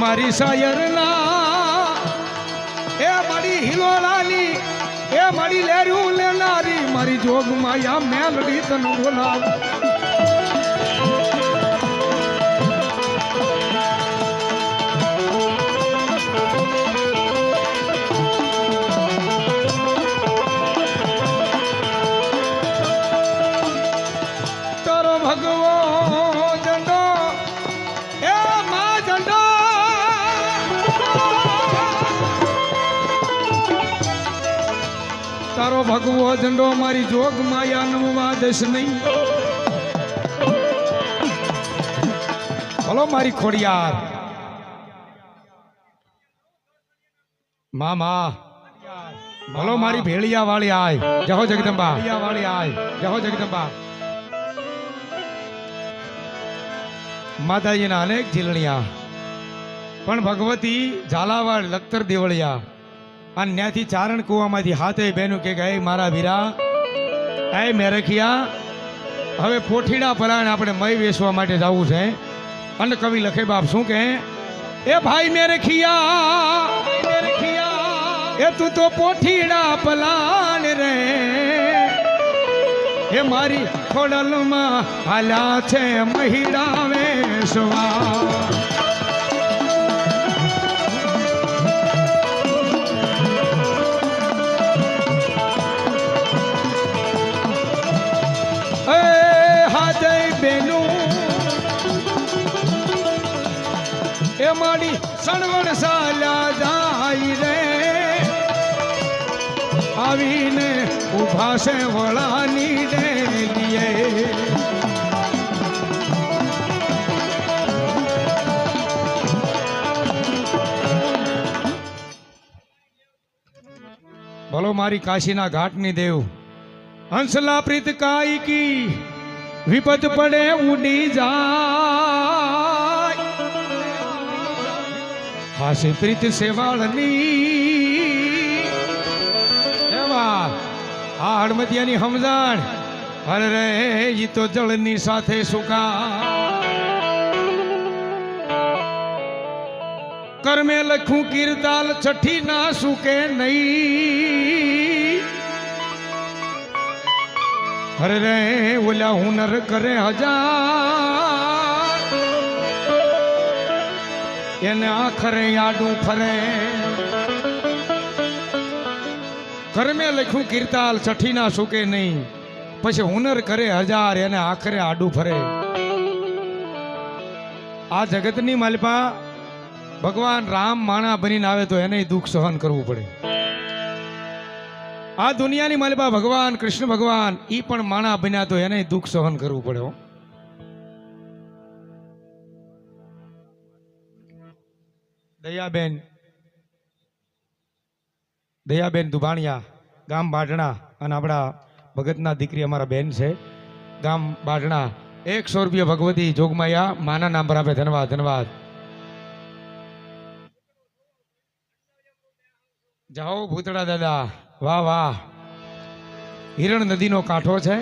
મારી શાયરના એ મારી હિલોળાની એ મારી લેરું લેનારી મારી જોગ માયા મેલડી તને બોલાવ તારો ભગવો ઝંડો મારી જોગ માયા નમવા દેશ નહીં બોલો મારી ખોડિયાર મામા બોલો મારી ભેળિયા વાળી આય જહો જગદંબા વાળી આય જહો જગદંબા માતાજીના અનેક ઝીલણિયા પણ ભગવતી ઝાલાવાડ લખતર દેવળિયા અને ત્યાંથી ચારણ કુવામાંથી હાથે બેનું કે ગઈ મારા વીરા એ મેરખિયા હવે પોઠીડા પલાણ આપણે મય વેચવા માટે જવું છે અને કવિ લખે બાપ શું કે એ ભાઈ મેરખિયા એ તું તો પોઠીડા પલાણ રે એ મારી ખોડલમાં હાલ્યા છે મહિડા વેચવા એ મારી સણવણ સાલ્યા જાય રે આવીને ઉભા છે વળાની ડેલીએ બોલો મારી કાશીના ઘાટની દેવ હંસલા પ્રીત કાઈ કી વિપત પડે ઉડી જાય હાસી પ્રીત સેવાળની એવા આ હળમતિયાની સમજણ અરે રે ઈ તો જળની સાથે સુકા કર્મે લખું કીર્તાલ છઠ્ઠી ના સુકે નહીં અરે રે ઓલા હુનર કરે હજાર એને આખરે આડું ફરે કર્મે લખ્યું કીર્તાલ છઠ્ઠી ના સુકે નહીં પછી હુનર કરે હજાર એને આખરે આડું ફરે આ જગતની માલિપા ભગવાન રામ માણા બનીને આવે તો એને દુઃખ સહન કરવું પડે આ દુનિયાની માલિપા ભગવાન કૃષ્ણ ભગવાન ઈ પણ માણા બન્યા તો એને દુઃખ સહન કરવું પડે દયાબેન દુબાણિયા ગામ બાઢણા અને આપણા ભગતના દીકરી અમારા બેન છે ગામ બાઢણા 100 રૂપિયા ભગવતી જોગમાયા માના નામ પર આપે ધન્યવાદ ધન્યવાદ જાઓ ભૂતળા દાદા વાહ વાહ હિરણ નદીનો કાંઠો છે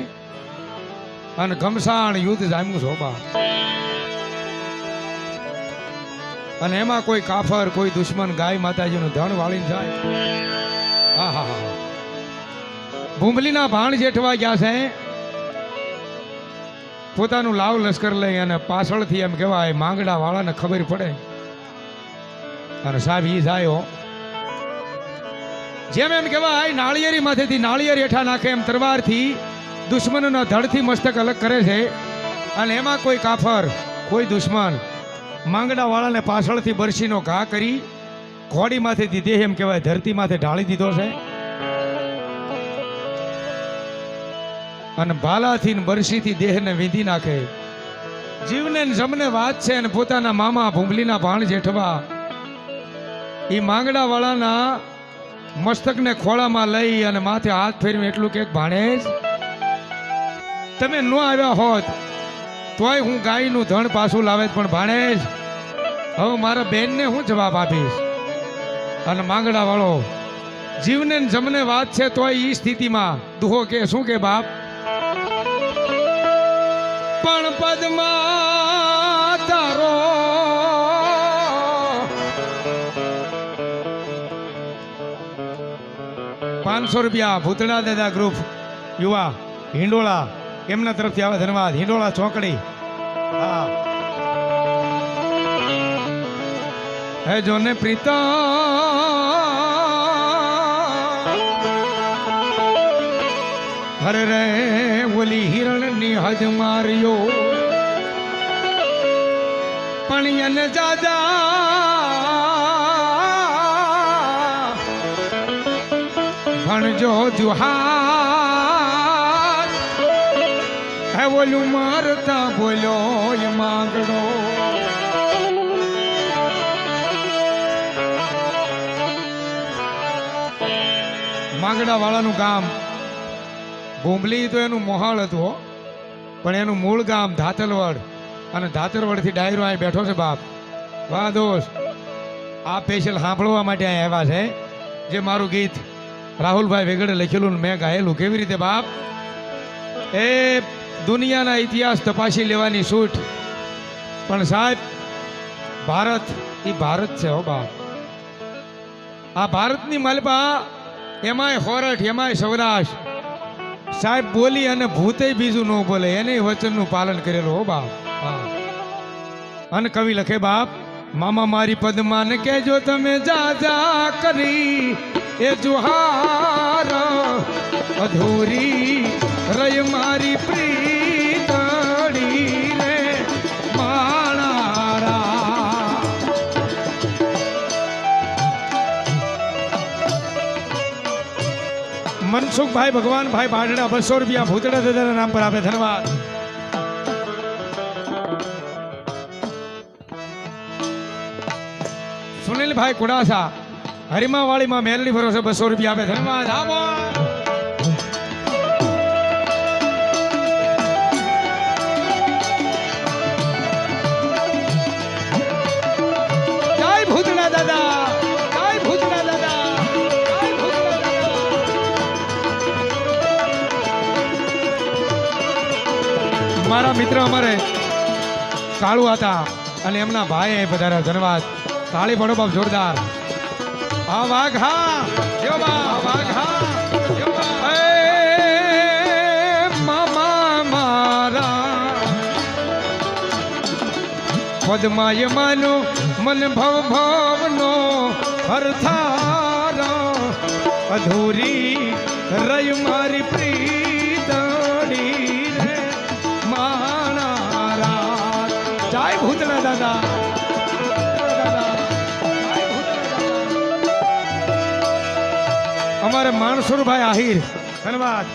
અને ઘમસાણ યુદ્ધ જામ્યું શોભા અને એમાં કોઈ કાફર કોઈ દુશ્મન ગાય માતાજીનું ધણ વાળીને જાય હા હા હા ભૂંભલીના ભાણ જેઠવા ગયા છે પોતાનું લાવ લશ્કર લઈ અને પાછળથી એમ કહેવાય માંગડા વાળાને ખબર પડે અને સાહેબ ઈ જાય જેમ એમ કહેવાય નાળિયેરી માથેથી નાળિયેર હેઠા નાખે એમ તરવારથી દુશ્મનના ધડથી મસ્તક અલગ કરે છે અને એમાં કોઈ કાફર કોઈ દુશ્મન માંગડા વાળાને પાછળથી બરસીનો ઘા કરી ઘોડી માથેથી દેહ એમ કહેવાય ધરતી માથે ઢાળી દીધો છે અને ભાલાથી બરસીથી દેહને વીંધી નાખે જીવને જમને વાત છે અને પોતાના મામા ભૂંભલીના ભાણ જેઠવા એ માંગડા વાળાના મસ્તકને ખોળામાં લઈ અને માથે હાથ ફેરવી એટલું કે ભાણેજ તમે ન આવ્યા હોત તોય હું ગાયનું ધણ પાછું લાવે પણ ભાણેજ હવે મારા બેનને હું જવાબ આપીશ અને માંગડા વાળો જીવને જમને વાત છે તોય ઈ સ્થિતિમાં દુહો કે શું કે બાપ પણ પદમાં તારો ₹500 ભૂતળા દાદા ગ્રુપ યુવા હિંડોળા એમના તરફથી આવે ધન્યવાદ. હિંડોળા ચોકડી. હા હે જોને પ્રીતા હરે રે ઓલી હિરણની હદ માર્યો પણ એને જાજા ભણજો જુહાર હે ઓલું મારતા બોલ્યો એ માંગડો માંગડા વાળાનું ગામ ભૂંબલી તો એનું મોહાળ હતું હો, પણ એનું મૂળ ગામ ધાતલવડ અને ધાતરવડથી ડાયરો અહીં બેઠો છે બાપ. વાહ દોસ્ત, આ સ્પેશિયલ સાંભળવા માટે અહીં આવ્યા છે જે મારું ગીત રાહુલભાઈ વેગડે લખેલું મેં ગાયેલું. કેવી રીતે બાપ? એ દુનિયાના ઇતિહાસ તપાસી લેવાની છૂટ, પણ સાહેબ ભારત એ ભારત છે હો બાપ. આ ભારતની માલપા એમાંય હોરઠ એમાંય સૌરાષ્ટ્ર સાહેબ બોલી અને ભૂતે બીજું ન બોલે એને વચનનું પાલન કરેલું હો બાપ. અને કવિ લખે બાપ, મામા મારી પદ્માન કેજો તમે જાજા કરી એ જુહાર અધૂરી રય મારી પ્રીતડી રે માણારા. મનસુખભાઈ ભગવાનભાઈ બાડડા ₹200 ભૂતળા દાદાના નામ પર આપે ધન્યવાદ. સુનિલભાઈ કુડાસા હરિમાવાળીમાં મેલડી ભરોસે ₹200 આપે ધન્યવાદ. આવો જય ભૂતળા દાદા, જય ભૂતળા દાદા, જય ભૂતળા દાદા. મારા મિત્ર અમારે કાળુ હતા અને એમના ભાઈ પધાર્યા ધન્યવાદ. તાળી પડો બાપ જોરદાર. આ વાઘા જો બા વાઘા જો બા. એ મામા મારા પદમાય માનો મન ભવ ભવનો હરથારો અધૂરી રય મારી પ્રીતડી રે માણારા. જય ભૂતળા દાદા. અમારે માણસુરભાઈ આહિર ધન્યવાદ.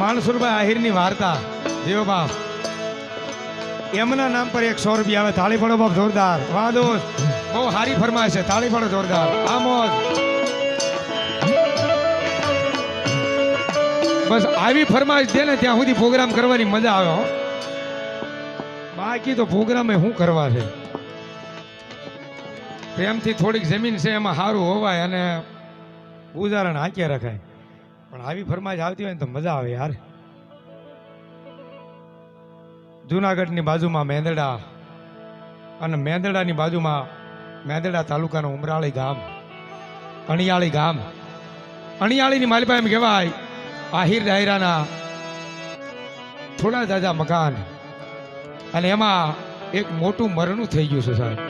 માણસુરભાઈ આહિરની વાર્તા જેવો બાપ એમના નામ પર ₹100 આવે. તાળી પડો બાપ જોરદાર. વાહ દોસ્ત, બહુ સારી ફરમાય છે. તાળી પડો જોરદાર. આમોદ બસ આવી ફરમાઈશ દે ને ત્યાં સુધી પ્રોગ્રામ કરવાની મજા આવે હો. બાકી તો પ્રોગ્રામ શું કરવા છે? પ્રેમથી થોડીક જમીન છે એમાં સારું હોવાય અને ઉદાહરણ હાંક્યા રખાય, પણ આવી ફરમાઈશ આવતી હોય ને તો મજા આવે યાર. જુનાગઢની બાજુમાં મેંદડા અને મેંદડાની બાજુમાં મેંદડા તાલુકાનું ઉમરાળી ગામ, અણિયાળી ગામ. અણિયાળીની માલિપા એમ કહેવાય આહિર ડાયરાના થોડા જાજા મકાન અને એમાં એક મોટું મરણું થઈ ગયું છે સાહેબ.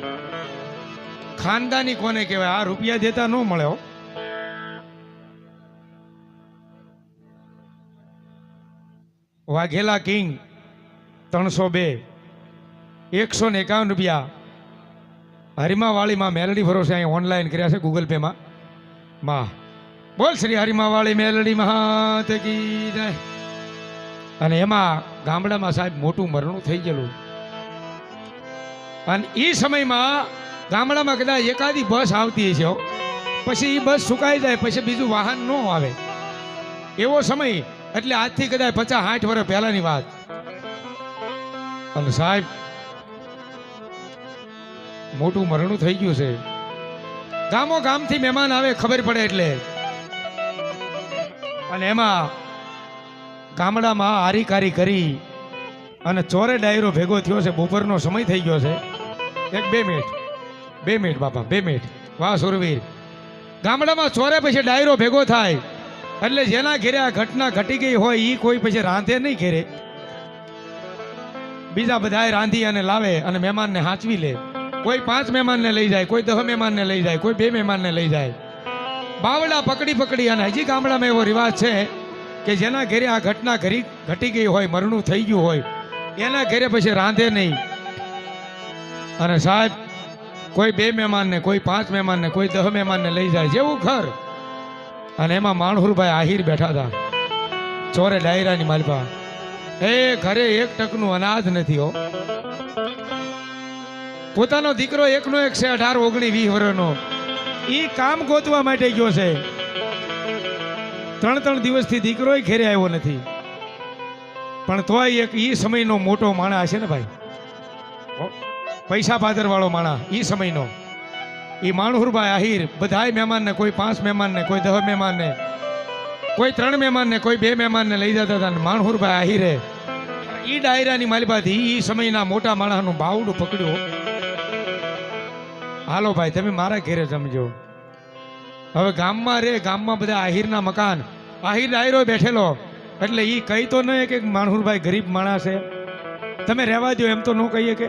ખાનદાની કોને કહેવાય? આ રૂપિયા દેતા ન મળે હો. વાઘેલા કિંગ 302 ₹151 હરિમાવાળીમાં મેલડી ભરોસે અહીં ઓનલાઈન કર્યા છે ગૂગલ પે માં. બોલ શ્રી હરિમાવાળી મેલડી મહાત કી જય. અને એમાં ગામડામાં સાહેબ મોટું મરણું થઈ ગયેલું અને એ સમયમાં ગામડામાં કદાચ એકાદી બસ આવતી છે, પછી એ બસ સુકાઈ જાય, પછી બીજું વાહન ન આવે એવો સમય. એટલે આજથી કદાચ 50-60 વર્ષ પહેલાની વાત. અને સાહેબ મોટું મરણું થઈ ગયું છે. ગામો ગામથી મહેમાન આવે ખબર પડે એટલે. અને એમાં ગામડામાં હારીકારી કરી અને ચોરે ડાયરો ભેગો થયો છે. બપોરનો સમય થઈ ગયો છે. 1-2 મિનિટ. 2 મિનિટ બાપા, 2 મિનિટ. વાહ સુરવીર. ગામડામાં ચોરે પછી ડાયરો ભેગો થાય એટલે જેના ઘેરે આ ઘટના ઘટી ગઈ હોય એ કોઈ પછી રાંધે નહીં ઘેરે, બીજા બધાય રાંધી અને લાવે અને મહેમાનને હાંચવી લે. કોઈ 5 મહેમાનને લઈ જાય, કોઈ 10 મહેમાનને લઈ જાય, કોઈ 2 મહેમાનને લઈ જાય. બાવડા પકડી અને હજી ગામડામાં એવો રિવાજ છે કે જેના ઘેરે આ ઘટના ઘટી ગઈ હોય, મરણું થઈ ગયું હોય, એના ઘેરે પછી રાંધે નહીં. અને સાહેબ કોઈ 2 મહેમાનને, કોઈ 5 મહેમાનને, કોઈ 10 મહેમાનને લઈ જાય, જેવું ઘર. અને એમાં માણહુરભાઈ આહિર બેઠા હતા ચોરે ડાયરાની માલપા. એ ઘરે 1 ટકનું અનાજ નથી હો. પોતાનો દીકરો એકનો એક છે, 18, 19, 20 વર્ષનો. ઈ કામ ગોતવા માટે ગયો છે. 3 દિવસથી દીકરો ઘેરે આવ્યો નથી. પણ તોય એક ઈ સમયનો મોટો માણસ છે ને ભાઈ, પૈસા પાદર વાળો માણસ ઈ સમયનો. ઈ માણહુરભાઈ આહિર બધાય મહેમાનને, કોઈ 5 મહેમાનને, કોઈ 10 મહેમાનને, કોઈ 3 મહેમાનને, કોઈ 2 મહેમાનને લઈ જતા હતા. માણહુરભાઈ આહિરે ઈ ડાયરાની માલિપાથી ઈ સમયના મોટા માણસનું બાવડું પકડ્યું. હાલો ભાઈ તમે મારા ઘેરે જમજો. હવે ગામમાં બધા આહિરના મકાન, આહિર ડાયરો બેઠેલો એટલે ઈ કહી તો નહીં કે માણહુરભાઈ ગરીબ માણસ છે, તમે રહેવા દો, એમ તો ન કહીએ કે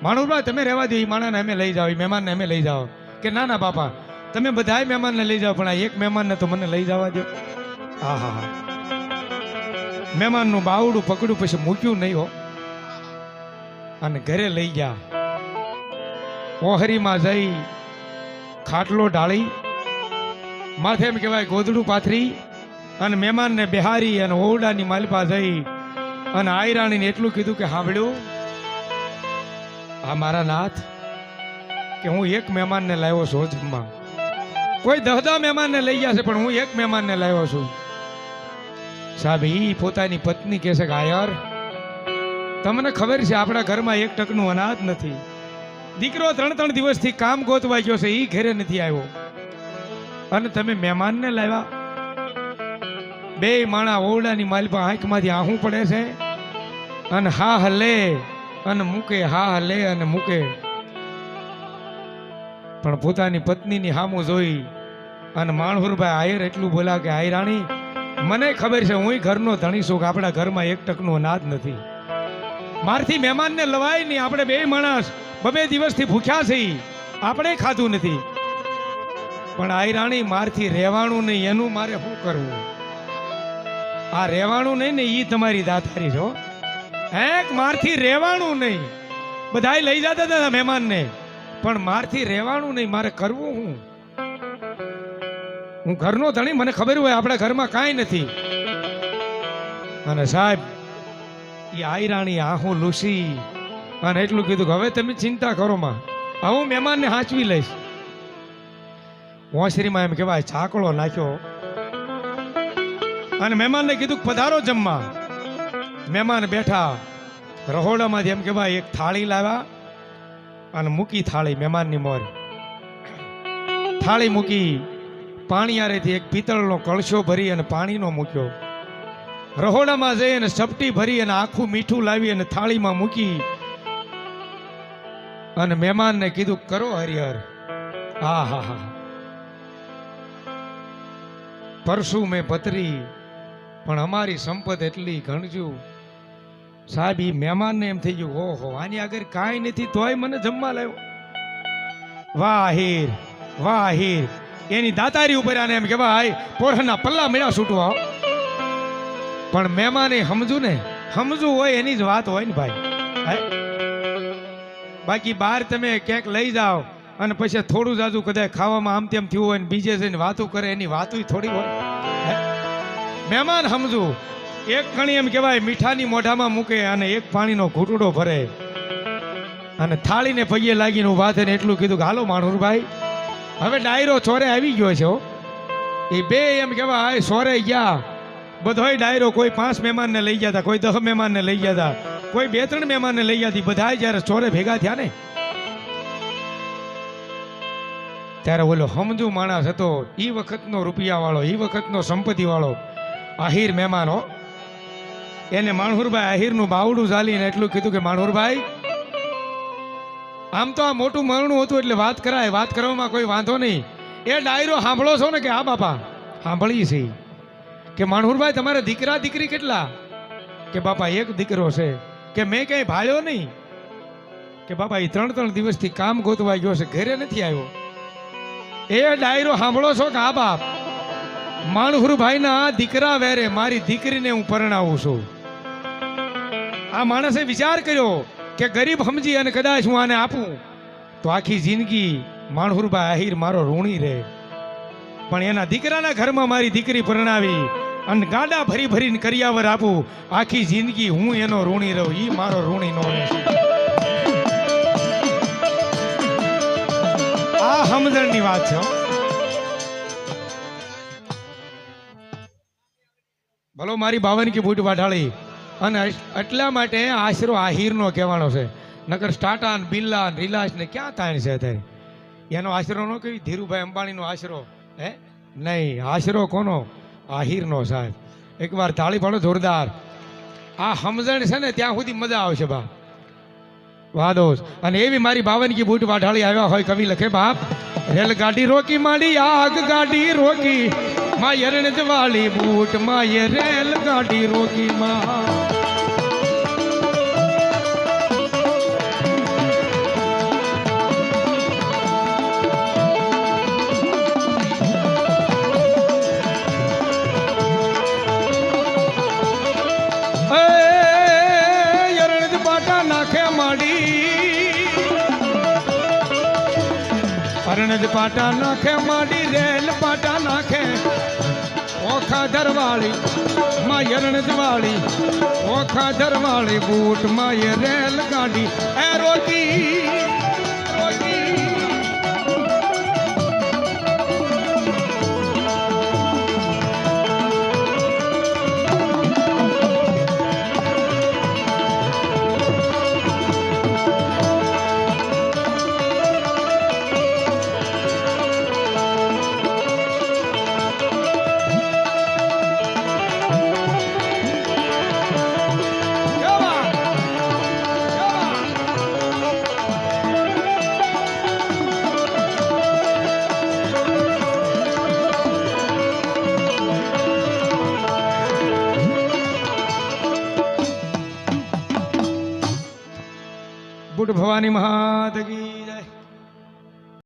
માણહુરભાઈ તમે રહેવા દો, એ માણસને અમે લઈ જાઓ, એ મહેમાનને અમે લઈ જાઓ. કે ના ના બાપા તમે બધાય મહેમાનને લઈ જાઓ, પણ આ એક મહેમાનને તો મને લઈ જવા દો. હા હા હા. મહેમાનનું બાવડું પકડ્યું, પછી મૂક્યું નહીં હો, અને ઘરે લઈ ગયા. ઓહરીમાં જઈ ખાટલો ઢાળી, માથે એમ કહેવાય ગોદડું પાથરી, અને મહેમાનને બિહારી અને ઓરડાની માલપા જઈ અને આયરાણીને એટલું કીધું કે સાંભળ્યું આ મારા નાથ, કે હું 1 મહેમાનને લાવ્યો છું જમવા. કોઈ 10 મહેમાનને લઈ ગયા છે, પણ હું 1 મહેમાનને લાવ્યો છું. સાહેબ ઈ પોતાની પત્ની કહે છે કે આયર તમને ખબર છે આપણા ઘરમાં 1 ટકનું અનાજ નથી. દીકરો 3 દિવસથી કામ ગોતવા ગયો છે, ઈ ઘરે નથી આવ્યો, અને તમે મહેમાનને લાવ્યા. 2 માણા ઓરડાની માલપા આંખમાંથી આહું પડે છે, અને હા હલે અને મૂકે, હા હલે અને મૂકે. પણ પોતાની પત્નીની સામું જોઈ અને માણહુરભાઈ આયર એટલું બોલા કે આયરાણી મને ખબર છે હું ઘરનો ધણી છું, કે આપણા ઘરમાં 1 ટકનું અનાજ નથી. મારથી મહેમાનને લવાય નહીં. આપણે 2 માણસ 2 દિવસથી ભૂખ્યા છીએ, આપણે ખાધું નથી. પણ આયરાણી મારથી રહેવાનું નહીં, એનું મારે શું કરવું? આ રહેવાનું નહીં ને ઈ તમારી દાતારી છો. એક મારથી રહેવાનું નહીં. બધાય લઈ જતા હતા મહેમાનને, પણ મારથી રહેવાનું નહીં. મારે કરવું હું? હું ઘરનો ધણી, મને ખબર હોય આપણા ઘરમાં કાંઈ નથી. અને સાહેબ એ આયરાણી આહું લૂસી અને એટલું કીધું કે હવે તમે ચિંતા કરો માં, હું મહેમાનને હાંચવી લઈશ. ઓસરીમાં એમ કહેવાય ચાકડો નાખ્યો અને મહેમાનને કીધું પધારો જમવા. મહેમાન બેઠા. રહોડામાંથી એમ કહેવાય એક થાળી લાવ્યા અને મૂકી થાળી મહેમાનની મોર. થાળી મૂકી, પાણીયારેથી એક પિત્તળનો કળશો ભરી અને પાણીનો મૂક્યો. રહોડામાં જઈ અને ચપટી ભરી અને આખું મીઠું લાવી અને થાળીમાં મૂકી અને મહેમાનને કીધું કરો હરિહર. હા હા હા. પરસું મેં પતરી પણ અમારી સંપત એટલી ગણજો. સાહેબ ઈ મહેમાનને એમ થઈ ગયું ઓહો આની આગળ કાંઈ નથી તોય મને જમવા લાવ્યો. વાહ હીર, વાહ હીર. એની દાતારી ઉપર આને એમ કહેવાય પોરના પલ્લા મેળા છૂટવા. પણ મહેમાને સમજું ને, સમજવું હોય એની જ વાત હોય ને ભાઈ. બાકી બહાર તમે ક્યાંક લઈ જાઓ અને પછી થોડું જાજુ કદાચ ખાવામાં આમ તેમ થયું હોય ને બીજે જઈને વાતું કરે, એની વાતું થોડી હોય. મહેમાન સમજવું. એક કણી એમ કહેવાય મીઠાની મોઢામાં મૂકે અને એક પાણીનો ઘૂંટડો ભરે અને થાળીને પગે લાગીને ઉભા થઈને એટલું કીધું કે હાલો માણહુરભાઈ હવે ડાયરો ચોરે આવી ગયો છે. એ બે એમ કહેવાય સોરે ગયા. બધોય ડાયરો કોઈ 5 મહેમાનને લઈ ગયા હતા, કોઈ 10 મહેમાનને લઈ ગયા હતા, કોઈ 2-3 મહેમાનને લઈ ગયા હતી. બધા જ્યારે ચોરે ભેગા થયા ને ત્યારે ઓલો સમજુ માણસ હતો, એ વખતનો રૂપિયા વાળો, એ વખતનો સંપત્તિ વાળો આહિર મહેમાનો, એને માણહુરભાઈ આહિરનું બાવડું ઝાલીને એટલું કીધું કે માણહુરભાઈ આમ તો આ મોટું મરણું હતું એટલે વાત કરાય, વાત કરવામાં કોઈ વાંધો નહીં. એ ડાયરો સાંભળો છો ને કે હા બાપા સાંભળીએ છીએ કે માણહુરભાઈ તમારે દીકરા દીકરી કેટલા? કે બાપા એક દીકરો છે. કે મેં કઈ ભાળ્યો નહીં. કે બાપા એ 3 દિવસથી કામ ગોતવા ગયો છે, ઘરે નથી આવ્યો. એ ડાયરો સાંભળો છો કે હા બાપ માણહુરભાઈના દીકરા વેરે મારી દીકરીને હું પરણાવું છું. આ માણસે વિચાર કર્યો કે ગરીબ સમજી અને કદાચ હું આને આપું તો આખી જિંદગી માણહુરભાઈ આહિર મારો ઋણી રહે. પણ એના દીકરાના ઘરમાં મારી દીકરી પરણાવી અને ગાડા ભરી ભરીને કરિયાવર આપું, આખી જિંદગી હું એનો ઋણી રહું. ઈ મારો ઋણી નો રહેશે. આ સમજણની વાત છે. ભલો મારી બાવન કી બૂટ વાઢાળી. અને એટલા માટે આશરો આહિરનો કહેવાનો છે. નકર સ્ટાટા ને બિરલા ને રિલાયન્સ ને ક્યાં તાણ છે અત્યારે? એનો આશરો નો કહ્યું ધીરુભાઈ અંબાણીનો આશરો હે નહીં. આશરો કોનો? આહિરનો સાહેબ. એકવાર તાળી પાડો જોરદાર. આ સમજણ છે ને ત્યાં સુધી મજા આવશે બાપ. વાદોસ. અને એવી મારી બાવન કી બૂટ વાઢાળી આવ્યા હોય કવિ લખે બાપ રેલગાડી રોકી માંડી આગ ગાડી રોકી માં યરણ જવાળી બૂટ માં એ રેલગાડી રોકી માં. પરણજ પાટા નાખે માડી રેલ પાટા નાખે ઓખા ધરવાળી માં યરણજ વાળી ઓખા ધરવાળી બૂટ માં એ રેલ ગાડી એ રોકી. બુટ ભવાની મહાદેવી.